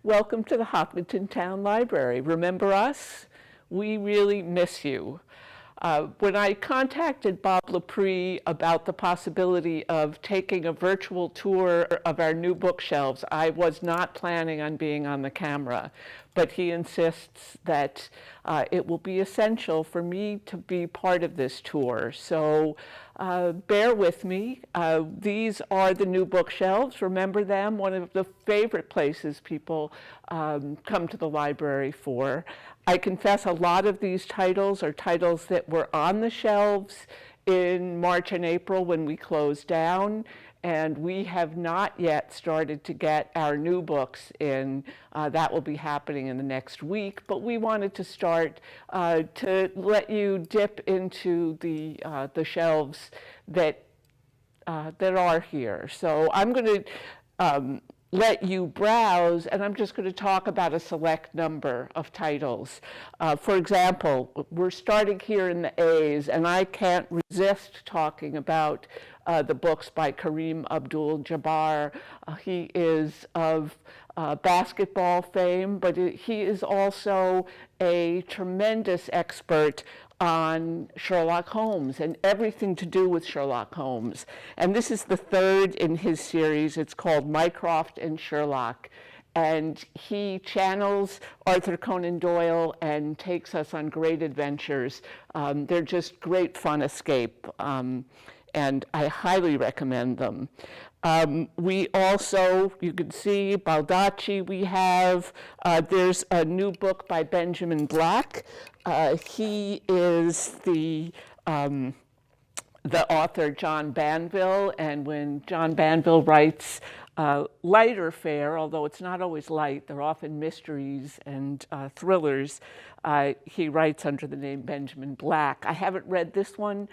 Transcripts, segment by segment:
Welcome to the Hopkinton Town Library. Remember us? We really miss you. When I contacted Bob Lepre about the possibility of taking a virtual tour of our new bookshelves, I was not planning on being on the camera, but he insists that it will be essential for me to be part of this tour. So bear with me. These are the new bookshelves. Remember them? One of the favorite places people come to the library for. I confess a lot of these titles are titles that were on the shelves in March and April when we closed down, and we have not yet started to get our new books in. That will be happening in the next week, but we wanted to start to let you dip into the shelves that are here. So I'm going to let you browse, and I'm just going to talk about a select number of titles. For example, we're starting here in the A's, and I can't resist talking about the books by Kareem Abdul-Jabbar. He is of basketball fame, but he is also a tremendous expert on Sherlock Holmes and everything to do with Sherlock Holmes. And this is the third in his series. It's called Mycroft and Sherlock. And he channels Arthur Conan Doyle and takes us on great adventures. They're just great fun escape, and I highly recommend them. We also, you can see Baldacci we have. There's a new book by Benjamin Black. He is the author John Banville, and when John Banville writes lighter fare, although it's not always light, they're often mysteries and thrillers, he writes under the name Benjamin Black. I haven't read this one,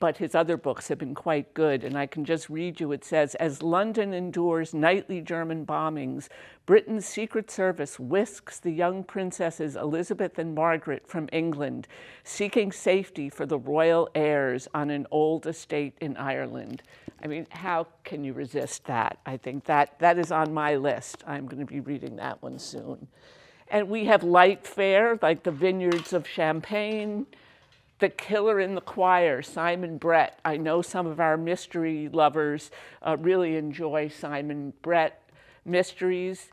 but his other books have been quite good, and I can just read you. It says, as London endures nightly German bombings, Britain's Secret Service whisks the young princesses Elizabeth and Margaret from England, seeking safety for the royal heirs on an old estate in Ireland. I mean, how can you resist that? I think that is on my list. I'm going to be reading that one soon. And we have light fare, like The Vineyards of Champagne, The Killer in the Choir, Simon Brett. I know some of our mystery lovers really enjoy Simon Brett mysteries.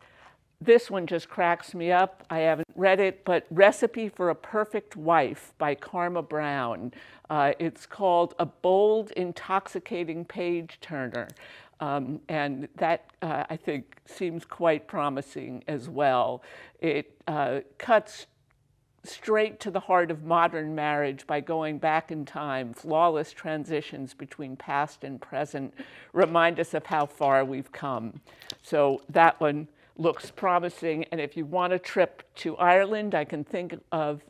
This one just cracks me up. I haven't read it, but Recipe for a Perfect Wife by Karma Brown. It's called A Bold, Intoxicating Page Turner. And that, I think, seems quite promising as well. It cuts straight to the heart of modern marriage by going back in time. Flawless transitions between past and present remind us of how far we've come. So that one looks promising. And if you want a trip to Ireland, I can think of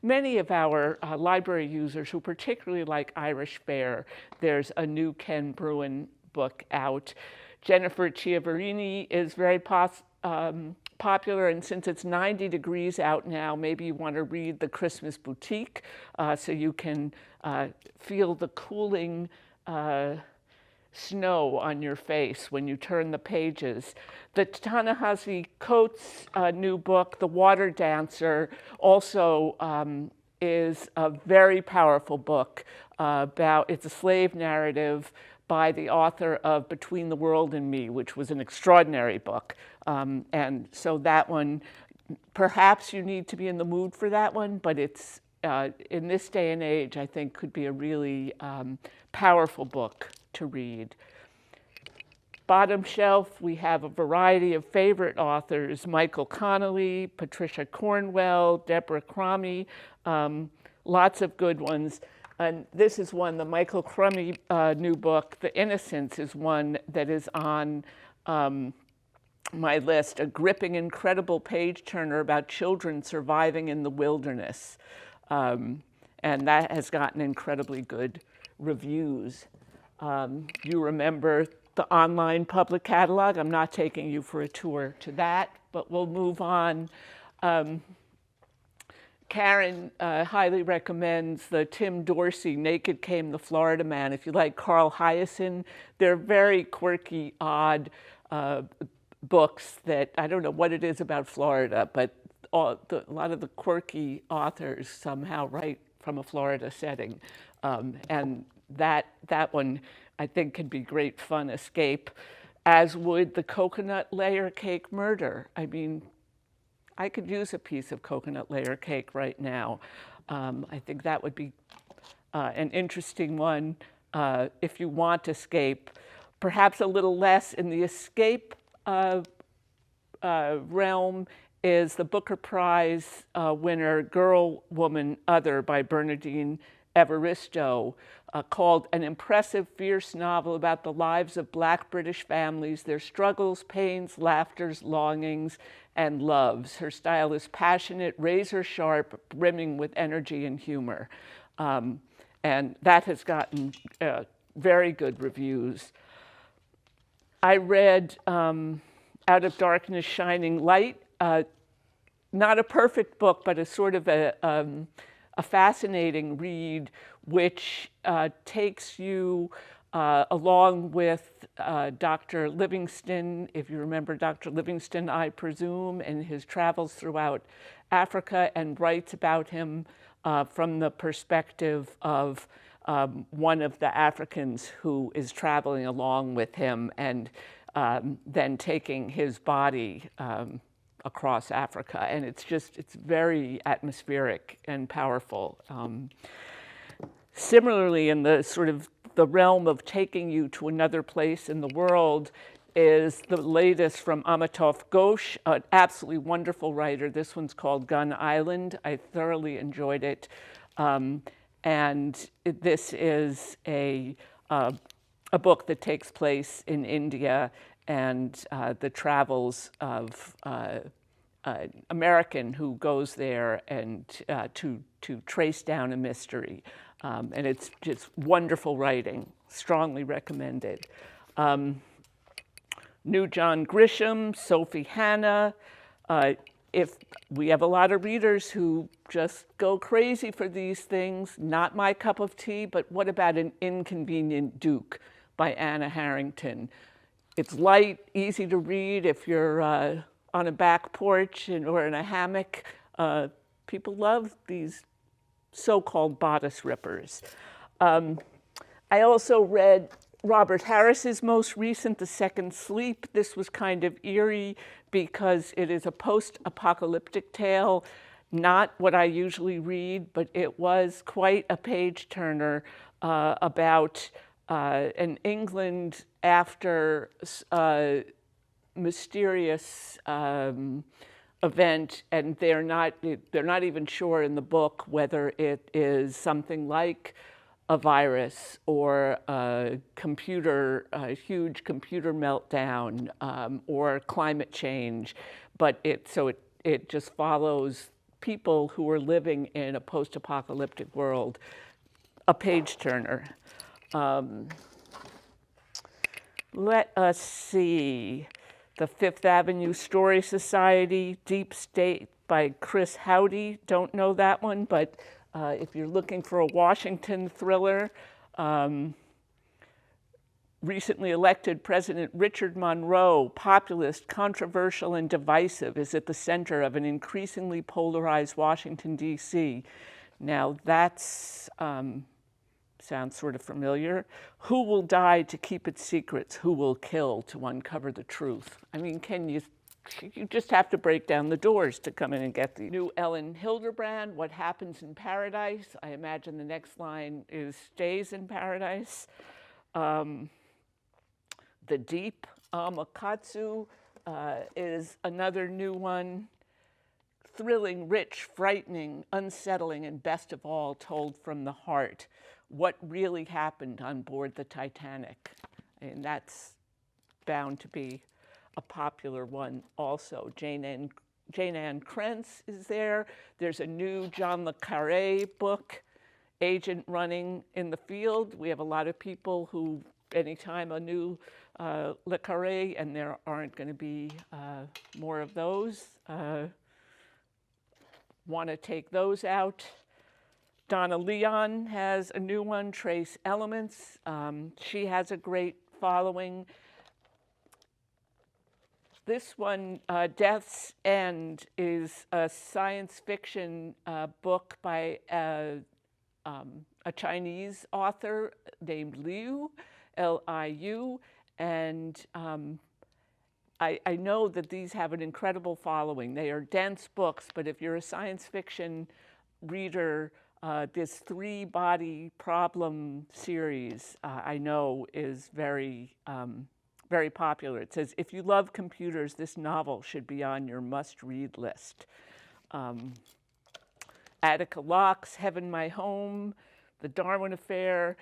many of our library users who particularly like Irish fare. There's a new Ken Bruin book out. Jennifer Chiaverini is very popular, and since it's 90 degrees out now, maybe you want to read The Christmas Boutique so you can feel the cooling snow on your face when you turn the pages. The Ta-Nehisi Coates new book, The Water Dancer, also is a very powerful book it's a slave narrative by the author of Between the World and Me, which was an extraordinary book. And so that one, perhaps you need to be in the mood for that one, but it's, in this day and age, I think could be a really powerful book to read. Bottom shelf, we have a variety of favorite authors: Michael Connelly, Patricia Cornwell, Deborah Cromie, lots of good ones. And this is one, the Michael Crummy new book, The Innocents, is one that is on my list, a gripping, incredible page turner about children surviving in the wilderness. And that has gotten incredibly good reviews. You remember the online public catalog. I'm not taking you for a tour to that, but we'll move on. Karen highly recommends the Tim Dorsey, Naked Came the Florida Man. If you like Carl Hyacin, they're very quirky, odd books that, I don't know what it is about Florida, but a lot of the quirky authors somehow write from a Florida setting. And that one, I think, can be great fun escape, as would the Coconut Layer Cake Murder. I mean, I could use a piece of coconut layer cake right now. I think that would be an interesting one if you want escape. Perhaps a little less in the escape realm is the Booker Prize winner Girl, Woman, Other by Bernardine Evaristo, called an impressive, fierce novel about the lives of Black British families, their struggles, pains, laughters, longings, and loves. Her style is passionate, razor sharp, brimming with energy and humor. And that has gotten very good reviews. I read Out of Darkness, Shining Light. Not a perfect book, but a sort of a fascinating read, which takes you along with Dr. Livingston, if you remember Dr. Livingston, I presume, and his travels throughout Africa, and writes about him from the perspective of one of the Africans who is traveling along with him, and then taking his body across Africa. And it's very atmospheric and powerful. Similarly, in the sort of the realm of taking you to another place in the world is the latest from Amitav Ghosh, an absolutely wonderful writer. This one's called Gun Island. I thoroughly enjoyed it. And this is a book that takes place in India, and the travels of an American who goes there and to trace down a mystery. And it's just wonderful writing, strongly recommended. New John Grisham, Sophie Hannah. If we have a lot of readers who just go crazy for these things, not my cup of tea, but what about An Inconvenient Duke by Anna Harrington? It's light, easy to read if you're on a back porch or in a hammock. People love these so-called bodice rippers. I also read Robert Harris's most recent, The Second Sleep. This was kind of eerie because it is a post-apocalyptic tale, not what I usually read, but it was quite a page-turner about an England after a mysterious event, and they're not even sure in the book whether it is something like a virus or a huge computer meltdown, or climate change, but it just follows people who are living in a post-apocalyptic world. A page-turner. Let us see. The Fifth Avenue Story Society, Deep State by Chris Howdy. Don't know that one, but if you're looking for a Washington thriller, recently elected President Richard Monroe, populist, controversial, and divisive, is at the center of an increasingly polarized Washington, D.C. Now that's sounds sort of familiar. Who will die to keep its secrets? Who will kill to uncover the truth? I mean, you just have to break down the doors to come in and get the new Ellen Hildebrand, What Happens in Paradise. I imagine the next line is Stays in Paradise. The Deep, Amakatsu, is another new one. Thrilling, rich, frightening, unsettling, and best of all, told from the heart. What really happened on board the Titanic? And that's bound to be a popular one also. Jane Ann Krentz is there. There's a new John le Carré book, Agent Running in the Field. We have a lot of people who, anytime a new le Carré, and there aren't going to be more of those, want to take those out. Donna Leon has a new one, Trace Elements. She has a great following. This one, Death's End, is a science fiction book by a Chinese author named Liu, Liu, and I know that these have an incredible following. They are dense books, but if you're a science fiction reader, this three-body problem series, I know, is very, very popular. It says, if you love computers, this novel should be on your must-read list. Attica Locke's Heaven My Home, The Darwin Affair,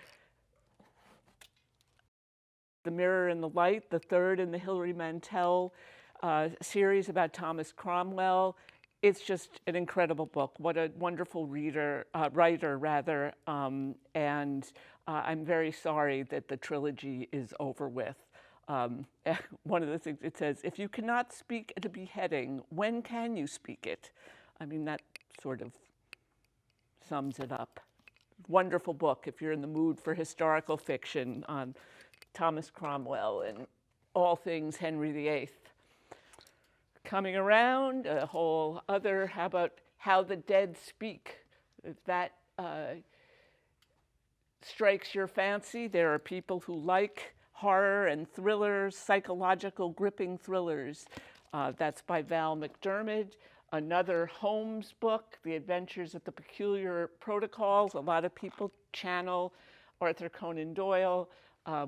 The Mirror and the Light, the third in the Hilary Mantel series about Thomas Cromwell. It's just an incredible book. What a wonderful writer, rather. And I'm very sorry that the trilogy is over with. One of the things it says, if you cannot speak at a beheading, when can you speak it? I mean, that sort of sums it up. Wonderful book if you're in the mood for historical fiction on Thomas Cromwell and all things Henry VIII. Coming around, a whole other, how about How the Dead Speak? If that strikes your fancy, there are people who like horror and thrillers, psychological gripping thrillers. That's by Val McDermid. Another Holmes book, The Adventures of the Peculiar Protocols. A lot of people channel Arthur Conan Doyle.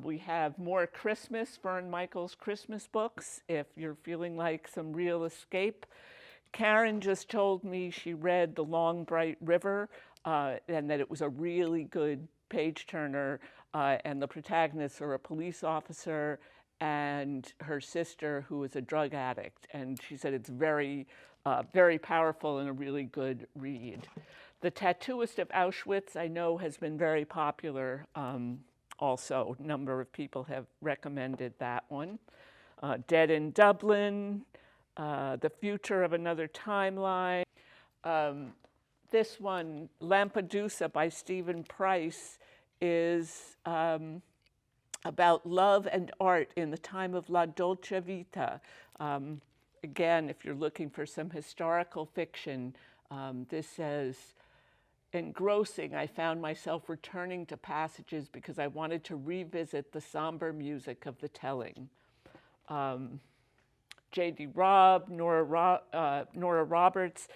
We have More Christmas, Fern Michael's Christmas books, if you're feeling like some real escape. Karen just told me she read The Long Bright River and that it was a really good page turner, and the protagonists are a police officer and her sister who is a drug addict. And she said it's very, very powerful and a really good read. The Tattooist of Auschwitz, I know, has been very popular. Also, a number of people have recommended that one. Dead in Dublin, The Future of Another Timeline. This one, Lampedusa by Stephen Price, is about love and art in the time of La Dolce Vita. Again, if you're looking for some historical fiction, this says, engrossing, I found myself returning to passages because I wanted to revisit the somber music of the telling. J.D. Robb, Nora Roberts,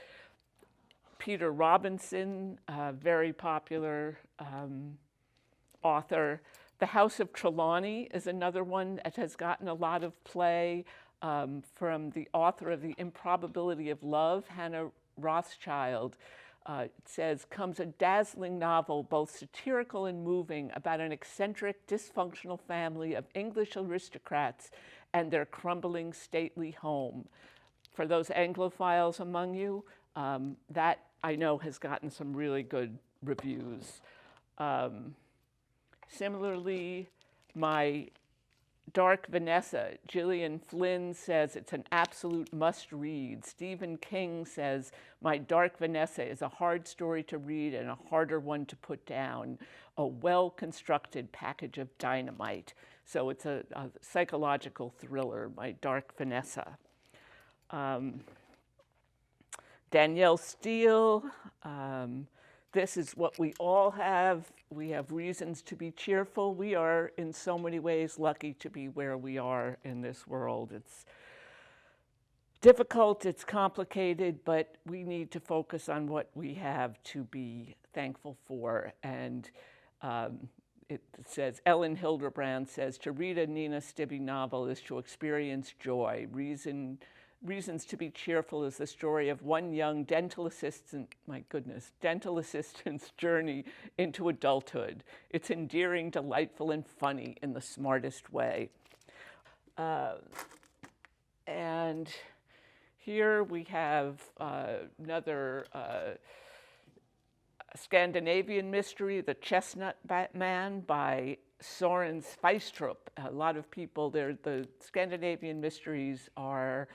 Peter Robinson, very popular author. The House of Trelawney is another one that has gotten a lot of play from the author of The Improbability of Love, Hannah Rothschild. It says, comes a dazzling novel, both satirical and moving, about an eccentric, dysfunctional family of English aristocrats and their crumbling stately home. For those Anglophiles among you, that I know has gotten some really good reviews. Similarly, my Dark Vanessa, Gillian Flynn says it's an absolute must-read. Stephen King says, my Dark Vanessa is a hard story to read and a harder one to put down, a well-constructed package of dynamite. So it's a psychological thriller, my Dark Vanessa. Danielle Steele, this is what we all have. We have reasons to be cheerful. We are, in so many ways, lucky to be where we are in this world. It's difficult, it's complicated, but we need to focus on what we have to be thankful for. And it says, Ellen Hildebrand says, to read a Nina Stibbe novel is to experience joy. Reasons to be Cheerful is the story of one young dental assistant, my goodness, dental assistant's journey into adulthood. It's endearing, delightful, and funny in the smartest way. And here we have another Scandinavian mystery, The Chestnut Man by Soren Sveistrup. A lot of people, the Scandinavian mysteries are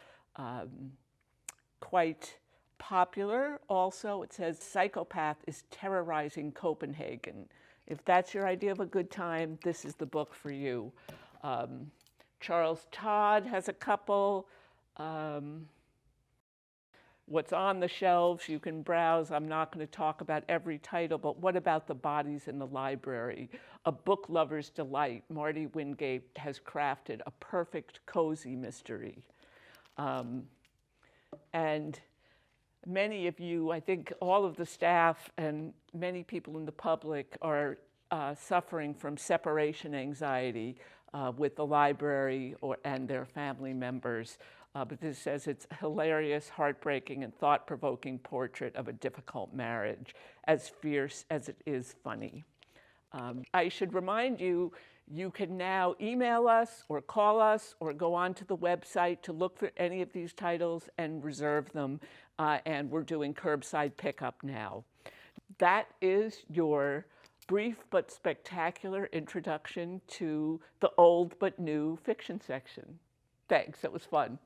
quite popular. Also, it says psychopath is terrorizing Copenhagen. If that's your idea of a good time, this is the book for you. Charles Todd has a couple. What's on the shelves, you can browse. I'm not going to talk about every title, but what about the bodies in the library? A book lover's delight. Marty Wingate has crafted a perfect, cozy mystery. And many of you, I think all of the staff and many people in the public are suffering from separation anxiety with the library and their family members. But this says it's a hilarious, heartbreaking, and thought-provoking portrait of a difficult marriage, as fierce as it is funny. I should remind you, you can now email us or call us or go onto the website to look for any of these titles and reserve them. And we're doing curbside pickup now. That is your brief but spectacular introduction to the old but new fiction section. Thanks, it was fun.